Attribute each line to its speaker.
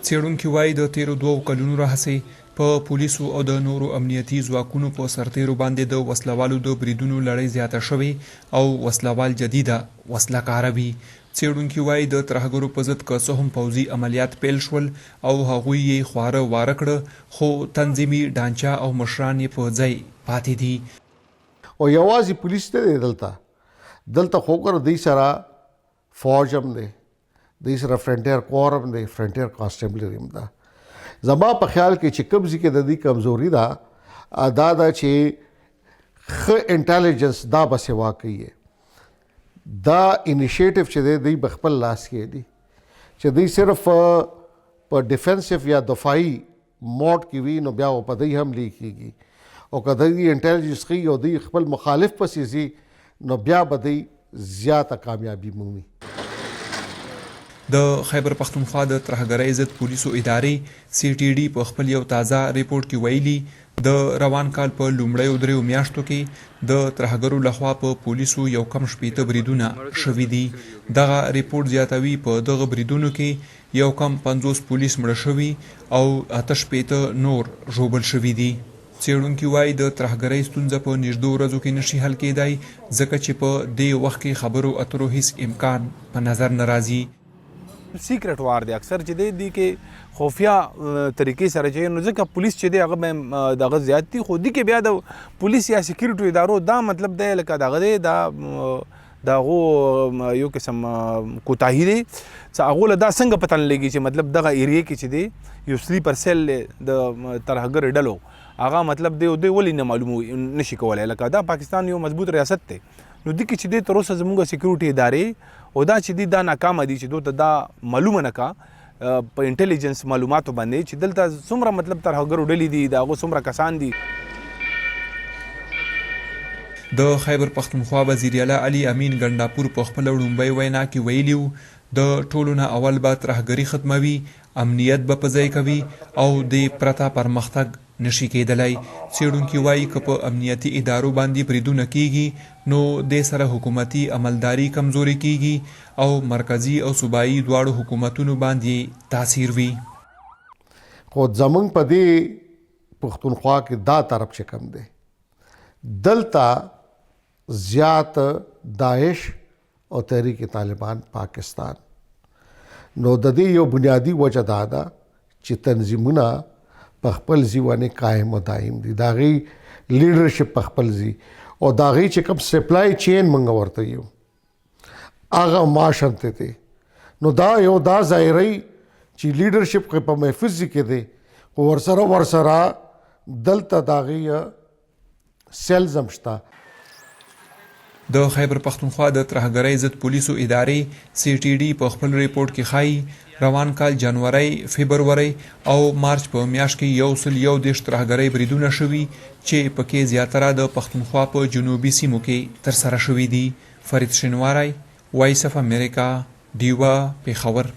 Speaker 1: څېړونکي وایي د تیرو 2 کلونو راهیسې په پولیسو او د نورو امنیتي ځواکونو په سرتیرو باندې د وسلوالو د بریدونو لړۍ زیاته شوې او وسلوال جدیده وسله کاره وي. څېړونکي وایي د ترهګرو په ضد که څه هم پوځي عملیات پیل شول او هغوی یې خواره واره کړه، خو تنظیمي ډانچه او مشران یې په ځای پاتې دي.
Speaker 2: او یوازې پولیس نه دی دلته خو ګوره دوی سره فوج هم دی، دوی سره فرنټیر کور هم دی، فرنټیر کانسټیبلري هم ده. زما په خیال کې چې کوم ځای کې د دې کمزوري ده دا ده چې ښه انټیلیجنس دا به سوا کوي. دا انیشیټیو چې دی دوی په خپل لاس کې دي چې دوی صرف په ډیفنسیو یا دفاعي موډ کې وي نو بیا په دوی هم لیکيږي، او که دوی انټیلیجنس ښیي او دوی خپل مخالف پسې ځي نو بیا به دوی زیاته کامیابي مومي.
Speaker 1: د خیبر پختونخوا د ترهګرۍ ضد پولیسو ادارې CTD په خپل یو تازه ریپورټ کې ویلي د روان کال په لومړیو 3 میاشتو کې د ترهګرو لخوا په پولیسو یو کم 80 بریدونه شوي دي. دغه ریپورټ زیاتوي په دغه بریدونو کې یو کم 50 پولیس مړه شوي او 88 نور ژوبل شوي دي. څېړونکي وایي د ترهګرۍ ستونزه په نږدې ورځو کې نشي حل کېدای ځکه چې په دې وخت کې خبرو اترو هیڅ امکان په نظر نه راځي.
Speaker 3: سیکرټ وار دی اکثر چې دی کې خفیه طریقې سره چې نو ځکه پولیس چې دی هغه به دغه زیات دي، خو دي کې بیا د پولیس یا سیکورټي ادارو دا مطلب دی لکه دغه دی د هغو یو قسم کوتاهي دی چې هغو له دا څنګه پته نه لګي چې مطلب دغه ایریا کې چې دی یو سلیپر سیل د ترهګر ډلو هغه مطلب دی ولې نه معلوم نشي کولی. لکه دا پاکستان یو مضبوط ریاست دی نو دي کې چې دی تر اوسه زموږ سیکورټي ادارې او دا چې دی دا ناکامه دي چې دوی ته دا معلومه نه کا په انټیلیجنس معلوماتو باندې چې دلته څومره مطلب ترهګرو ډلې دي د هغو څومره کسان دي.
Speaker 1: د خیبر پختونخوا وزیر اعلی علي امین ګنډاپور په خپل وړومبۍ وینا کې ویلي د ټولو نه اول به ترهګري ختموي، امنیت به په ځای کوي او د پرته پرمختګ نشي کېدلی. څېړونکي وایي که په امنیتي ادارو باندې بریدونه کیږي نو د سره حکومتي عملداري کمزوري کیږي او مرکزي او صوبایي دواړو حکومتونو باندې تاثیر وي.
Speaker 2: خو زمونږ په دې پښتونخوا کې دا طرف چې کم دی دلته زیات داعش او تحریک طالبان پاکستان، نو د دې یو بنیادی وجه دا ده چې تنظیمونه په خپل ځای باندې قایم و دایم دي، د هغې لیډرشپ په خپل ځای او د هغې چې کوم سپلای چین موږ ورته یو هغه ماشنته دی. نو دا یو دا ظاهروي چې لیډرشپ په محفوظ کې دی، خو ورسره دلته د هغې سیلز هم شته.
Speaker 1: د خیبر پختونخوا د ترهګرۍ ضد پولیسو ادارې CTD په خپل ریپورټ کې ښایي روان کال جنوري، فبروري او مارچ په میاشت کې 111 ترهګرۍ بریدونه شوي چې پکې زیاتره د پختونخوا په جنوبي سیمو کې ترسره شوي دي. فرید شینواری، وایس اف امریکا، ډیوه، پېښور.